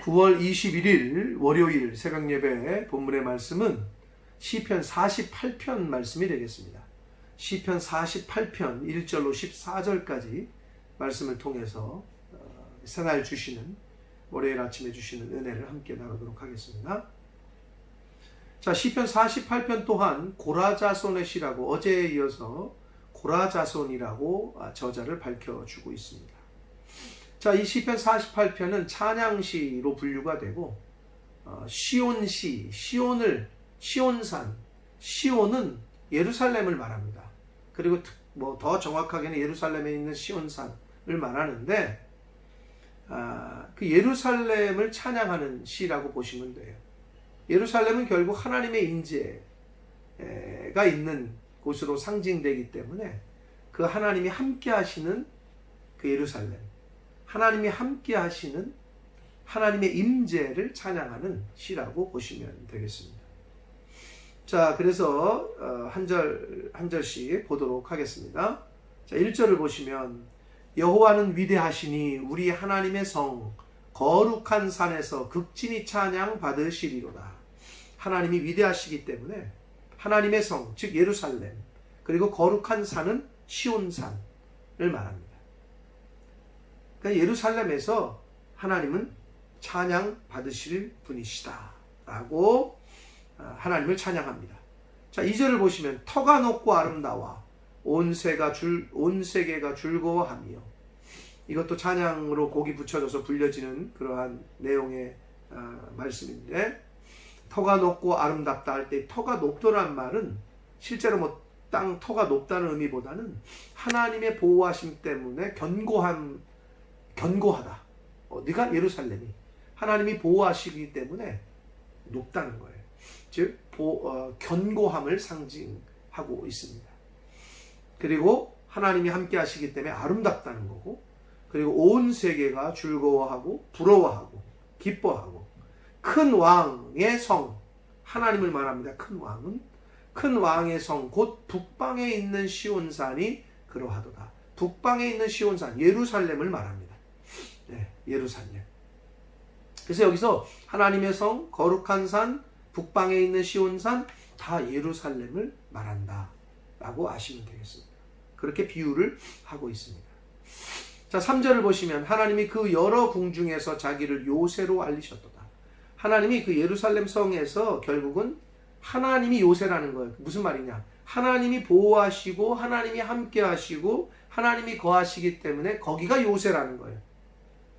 9월 21일 월요일 새벽예배 본문의 말씀은 시편 48편 말씀이 되겠습니다. 시편 48편 1절로 14절까지 말씀을 통해서 새날 주시는, 월요일 아침에 주시는 은혜를 함께 나누도록 하겠습니다. 자, 시편 48편 또한 고라자손의 시라고, 어제에 이어서 고라자손이라고 저자를 밝혀주고 있습니다. 자, 이 시편 48편은 찬양시로 분류가 되고, 시온시, 시온산, 시온은 예루살렘을 말합니다. 그리고 더 정확하게는 예루살렘에 있는 시온산을 말하는데, 그 예루살렘을 찬양하는 시라고 보시면 돼요. 예루살렘은 결국 하나님의 임재가 있는 곳으로 상징되기 때문에 그 하나님이 함께 하시는 그 예루살렘, 하나님이 함께 하시는 하나님의 임재를 찬양하는 시라고 보시면 되겠습니다. 자, 그래서 한 절씩 보도록 하겠습니다. 자, 1절을 보시면 여호와는 위대하시니 우리 하나님의 성 거룩한 산에서 극진히 찬양 받으시리로다. 하나님이 위대하시기 때문에 하나님의 성, 즉 예루살렘, 그리고 거룩한 산은 시온산을 말합니다. 그러니까 예루살렘에서 하나님은 찬양 받으실 분이시다 라고 하나님을 찬양합니다. 자, 2절을 보시면 터가 높고 아름다워 온 세계가 즐거워하며, 이것도 찬양으로 곡이 붙여져서 불려지는 그러한 내용의 말씀인데, 터가 높고 아름답다 할 때 터가 높더란 말은 실제로 땅 터가 높다는 의미보다는 하나님의 보호하심 때문에 견고하다. 네가 예루살렘이 하나님이 보호하시기 때문에 높다는 거예요. 즉 견고함을 상징하고 있습니다. 그리고 하나님이 함께 하시기 때문에 아름답다는 거고, 그리고 온 세계가 즐거워하고 부러워하고 기뻐하고, 큰 왕의 성, 하나님을 말합니다. 큰 왕의 성 곧 북방에 있는 시온산이 그러하도다. 북방에 있는 시온산, 예루살렘을 말합니다. 네, 예루살렘. 그래서 여기서 하나님의 성, 거룩한 산, 북방에 있는 시온산, 다 예루살렘을 말한다 라고 아시면 되겠습니다. 그렇게 비유를 하고 있습니다. 자, 3절을 보시면 하나님이 그 여러 궁 중에서 자기를 요새로 알리셨도다. 하나님이 그 예루살렘 성에서 결국은 하나님이 요새라는 거예요. 무슨 말이냐? 하나님이 보호하시고 하나님이 함께 하시고 하나님이 거하시기 때문에 거기가 요새라는 거예요.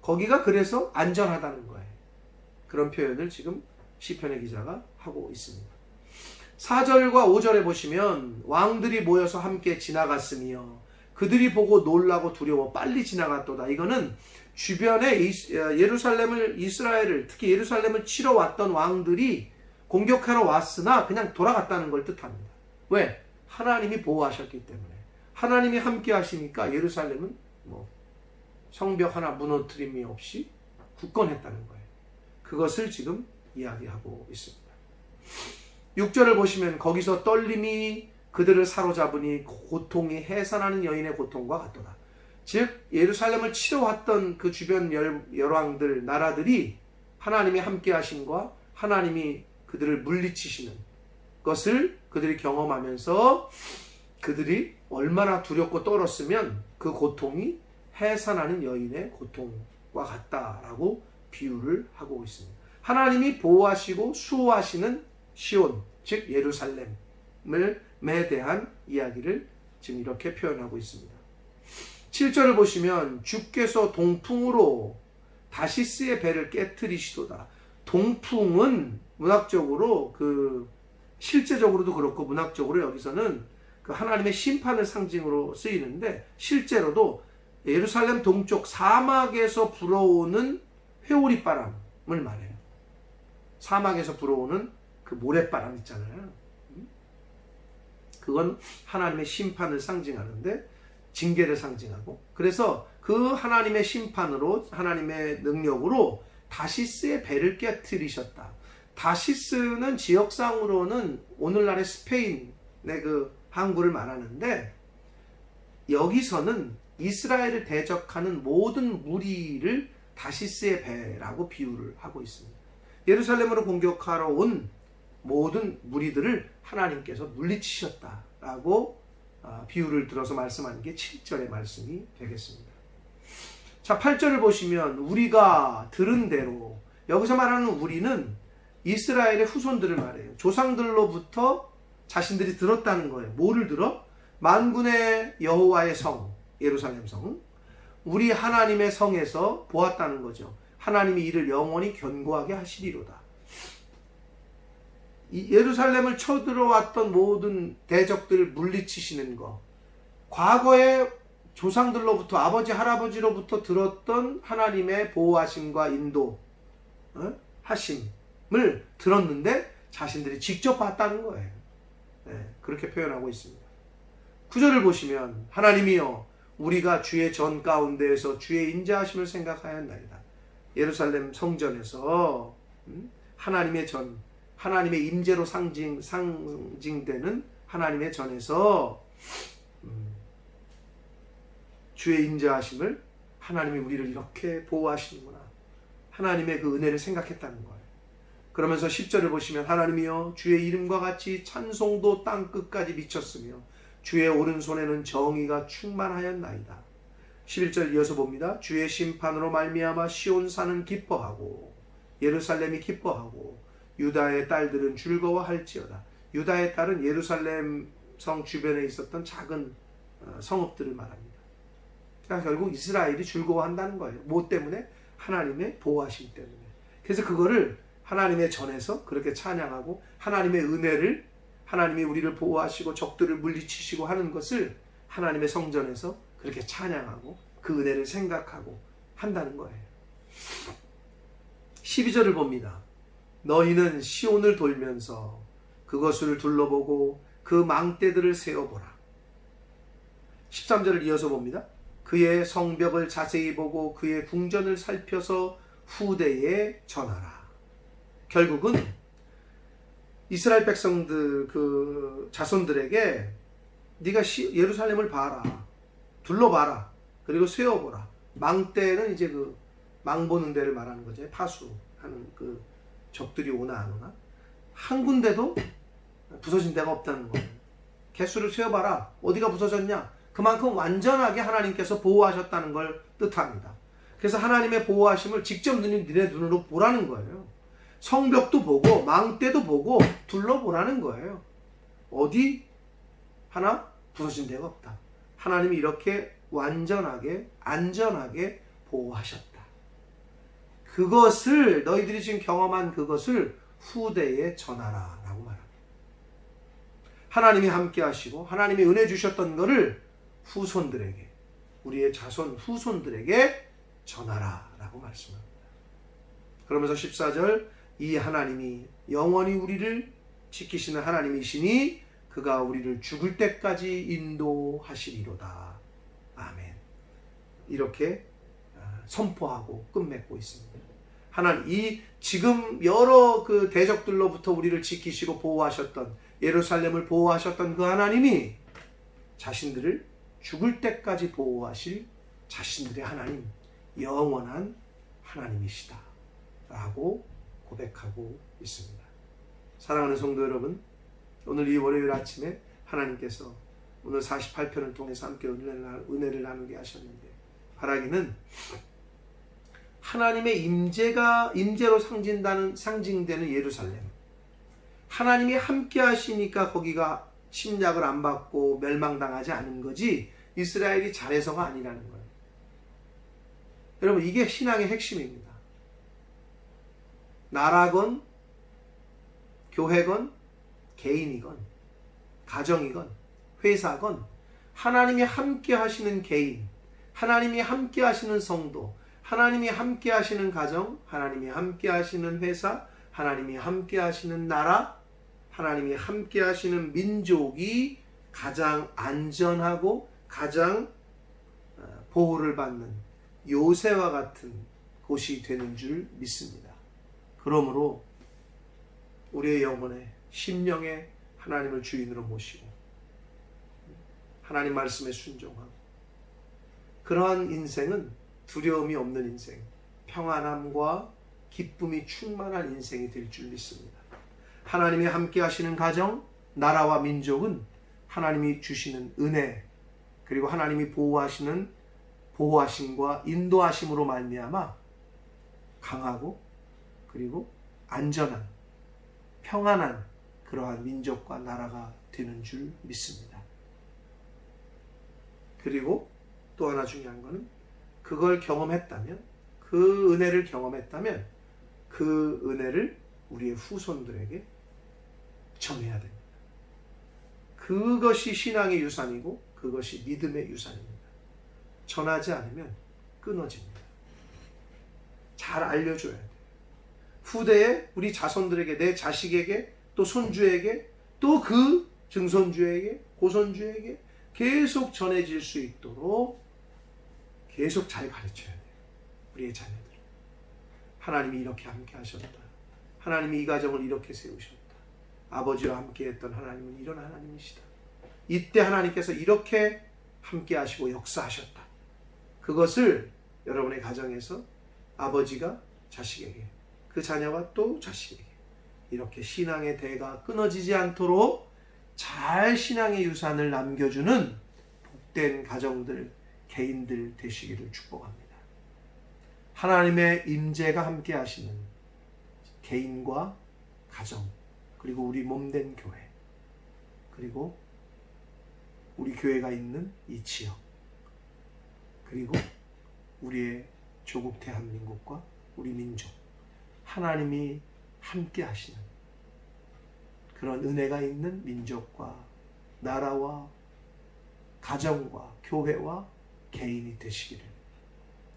거기가 그래서 안전하다는 거예요. 그런 표현을 지금 시편의 기자가 하고 있습니다. 4절과 5절에 보시면 왕들이 모여서 함께 지나갔으며 그들이 보고 놀라고 두려워 빨리 지나갔도다. 이거는 주변에 예루살렘을, 이스라엘을, 특히 예루살렘을 치러 왔던 왕들이 공격하러 왔으나 그냥 돌아갔다는 걸 뜻합니다. 왜? 하나님이 보호하셨기 때문에. 하나님이 함께 하시니까 예루살렘은 성벽 하나 무너뜨림이 없이 굳건했다는 거예요. 그것을 지금 이야기하고 있습니다. 6절을 보시면 거기서 떨림이 그들을 사로잡으니 고통이 해산하는 여인의 고통과 같도다. 즉 예루살렘을 치러 왔던 그 주변 열왕들, 나라들이 하나님이 함께 하심과 하나님이 그들을 물리치시는 것을 그들이 경험하면서 그들이 얼마나 두렵고 떨었으면 그 고통이 해산하는 여인의 고통과 같다라고 비유를 하고 있습니다. 하나님이 보호하시고 수호하시는 시온, 즉 예루살렘에 대한 이야기를 지금 이렇게 표현하고 있습니다. 7절을 보시면 주께서 동풍으로 다시스의 배를 깨트리시도다. 동풍은 문학적으로 실제적으로도 그렇고 문학적으로 여기서는 그 하나님의 심판을 상징으로 쓰이는데, 실제로도 예루살렘 동쪽 사막에서 불어오는 회오리 바람을 말해요. 사막에서 불어오는 그 모래바람 있잖아요. 그건 하나님의 심판을 상징하는데, 징계를 상징하고, 그래서 그 하나님의 심판으로, 하나님의 능력으로 다시스의 배를 깨트리셨다. 다시스는 지역상으로는 오늘날의 스페인의 그 항구를 말하는데, 여기서는 이스라엘을 대적하는 모든 무리를 다시스의 배라고 비유를 하고 있습니다. 예루살렘으로 공격하러 온 모든 무리들을 하나님께서 물리치셨다라고 비유를 들어서 말씀하는 게 7절의 말씀이 되겠습니다. 자, 8절을 보시면 우리가 들은 대로, 여기서 말하는 우리는 이스라엘의 후손들을 말해요. 조상들로부터 자신들이 들었다는 거예요. 뭐를 들어? 만군의 여호와의 성, 예루살렘 성, 우리 하나님의 성에서 보았다는 거죠. 하나님이 이를 영원히 견고하게 하시리로다. 이 예루살렘을 쳐들어왔던 모든 대적들을 물리치시는 것, 과거에 조상들로부터, 아버지 할아버지로부터 들었던 하나님의 보호하심과 인도 하심을 들었는데 자신들이 직접 봤다는 거예요. 그렇게 표현하고 있습니다. 9절을 보시면 하나님이여 우리가 주의 전 가운데에서 주의 인자하심을 생각하였나이다. 예루살렘 성전에서 하나님의 전, 하나님의 임재로 상징되는 하나님의 전에서 주의 인자하심을, 하나님이 우리를 이렇게 보호하시는구나, 하나님의 그 은혜를 생각했다는 거예요. 그러면서 10절을 보시면 하나님이여 주의 이름과 같이 찬송도 땅끝까지 미쳤으며 주의 오른손에는 정의가 충만하였나이다. 11절 이어서 봅니다. 주의 심판으로 말미암아 시온산은 기뻐하고 예루살렘이 기뻐하고 유다의 딸들은 즐거워할지어다. 유다의 딸은 예루살렘 성 주변에 있었던 작은 성읍들을 말합니다. 그러니까 결국 이스라엘이 즐거워한다는 거예요. 뭐 때문에? 하나님의 보호하심 때문에. 그래서 그거를 하나님의 전에서 그렇게 찬양하고, 하나님의 은혜를, 하나님이 우리를 보호하시고 적들을 물리치시고 하는 것을 하나님의 성전에서 그렇게 찬양하고 그 은혜를 생각하고 한다는 거예요. 12절을 봅니다. 너희는 시온을 돌면서 그것을 둘러보고 그 망대들을 세어보라. 13절을 이어서 봅니다. 그의 성벽을 자세히 보고 그의 궁전을 살펴서 후대에 전하라. 결국은 이스라엘 백성들, 그 자손들에게 네가 예루살렘을 봐라, 둘러봐라, 그리고 세어보라. 망대는 이제 그 망보는 데를 말하는 거죠. 파수하는 그 적들이 오나 안 오나, 한 군데도 부서진 데가 없다는 거예요. 개수를 세어봐라. 어디가 부서졌냐? 그만큼 완전하게 하나님께서 보호하셨다는 걸 뜻합니다. 그래서 하나님의 보호하심을 직접 니네 눈으로 보라는 거예요. 성벽도 보고 망대도 보고 둘러보라는 거예요. 어디 하나 부서진 데가 없다. 하나님이 이렇게 완전하게 안전하게 보호하셨다. 그것을, 너희들이 지금 경험한 그것을 후대에 전하라 라고 말합니다. 하나님이 함께 하시고 하나님이 은혜 주셨던 것을 후손들에게, 우리의 자손 후손들에게 전하라 라고 말씀합니다. 그러면서 14절, 이 하나님이 영원히 우리를 지키시는 하나님이시니 그가 우리를 죽을 때까지 인도하시리로다. 아멘. 이렇게 선포하고 끝맺고 있습니다. 하나님, 이 지금 여러 그 대적들로부터 우리를 지키시고 보호하셨던, 예루살렘을 보호하셨던 그 하나님이 자신들을 죽을 때까지 보호하실 자신들의 하나님, 영원한 하나님이시다 라고 고백하고 있습니다. 사랑하는 성도 여러분, 오늘 이 월요일 아침에 하나님께서 오늘 48편을 통해서 함께 은혜를 나누게 하셨는데, 바라기는 하나님의 임재로 상징되는 예루살렘, 하나님이 함께 하시니까 거기가 침략을 안 받고 멸망당하지 않은 거지 이스라엘이 잘해서가 아니라는 거예요. 여러분, 이게 신앙의 핵심입니다. 나라건 교회건 개인이건 가정이건 회사건 하나님이 함께 하시는 개인, 하나님이 함께 하시는 성도, 하나님이 함께 하시는 가정, 하나님이 함께 하시는 회사, 하나님이 함께 하시는 나라, 하나님이 함께 하시는 민족이 가장 안전하고 가장 보호를 받는 요새와 같은 곳이 되는 줄 믿습니다. 그러므로 우리의 영혼에, 심령에 하나님을 주인으로 모시고 하나님 말씀에 순종하고, 그러한 인생은 두려움이 없는 인생, 평안함과 기쁨이 충만한 인생이 될 줄 믿습니다. 하나님이 함께 하시는 가정, 나라와 민족은 하나님이 주시는 은혜, 그리고 하나님이 보호하심과 인도하심으로 말미암아 강하고 그리고 안전한, 평안한 그러한 민족과 나라가 되는 줄 믿습니다. 그리고 또 하나 중요한 것은 그걸 경험했다면, 그 은혜를 경험했다면 그 은혜를 우리의 후손들에게 전해야 됩니다. 그것이 신앙의 유산이고 그것이 믿음의 유산입니다. 전하지 않으면 끊어집니다. 잘 알려줘야 돼요. 후대에 우리 자손들에게, 내 자식에게, 또 손주에게, 또 그 증손주에게, 고손주에게 계속 전해질 수 있도록 계속 잘 가르쳐야 돼요. 우리의 자녀들. 하나님이 이렇게 함께 하셨다. 하나님이 이 가정을 이렇게 세우셨다. 아버지와 함께 했던 하나님은 이런 하나님이시다. 이때 하나님께서 이렇게 함께 하시고 역사하셨다. 그것을 여러분의 가정에서 아버지가 자식에게, 그 자녀가 또 자식에게 이렇게 신앙의 대가 끊어지지 않도록 잘 신앙의 유산을 남겨주는 복된 가정들, 개인들 되시기를 축복합니다. 하나님의 임재가 함께 하시는 개인과 가정, 그리고 우리 몸된 교회, 그리고 우리 교회가 있는 이 지역, 그리고 우리의 조국 대한민국과 우리 민족, 하나님이 함께 하시는 그런 은혜가 있는 민족과 나라와 가정과 교회와 개인이 되시기를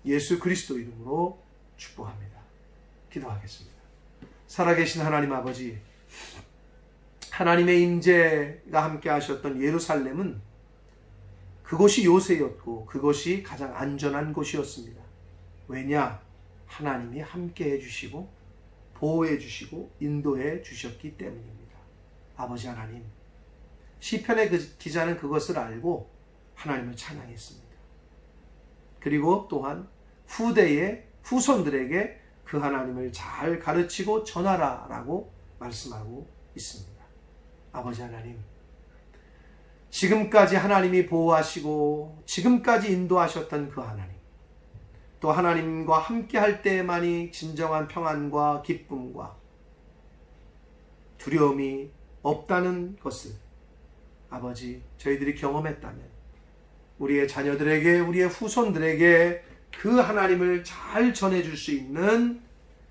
예수 그리스도 이름으로 축복합니다. 기도하겠습니다. 살아계신 하나님 아버지, 하나님의 임재가 함께 하셨던 예루살렘은 그곳이 요새였고 그것이 가장 안전한 곳이었습니다. 왜냐? 하나님이 함께 해주시고 보호해 주시고 인도해 주셨기 때문입니다. 아버지 하나님, 시편의 기자는 그것을 알고 하나님을 찬양했습니다. 그리고 또한 후대의 후손들에게 그 하나님을 잘 가르치고 전하라 라고 말씀하고 있습니다. 아버지 하나님, 지금까지 하나님이 보호하시고 지금까지 인도하셨던 그 하나님, 또 하나님과 함께 할 때만이 진정한 평안과 기쁨과 두려움이 없다는 것을 아버지, 저희들이 경험했다면 우리의 자녀들에게, 우리의 후손들에게 그 하나님을 잘 전해줄 수 있는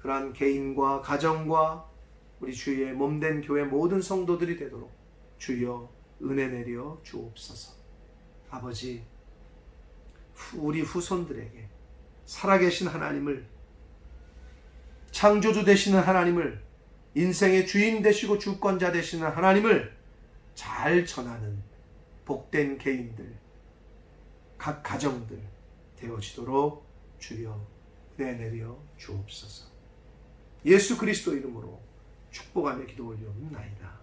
그러한 개인과 가정과 우리 주의 몸된 교회 모든 성도들이 되도록 주여 은혜 내려 주옵소서. 아버지, 우리 후손들에게 살아계신 하나님을, 창조주 되시는 하나님을, 인생의 주인 되시고 주권자 되시는 하나님을 잘 전하는 복된 개인들, 각 가정들 되어지도록 주여 은혜 내려 주옵소서. 예수 그리스도 이름으로 축복하며 기도 올려옵나이다.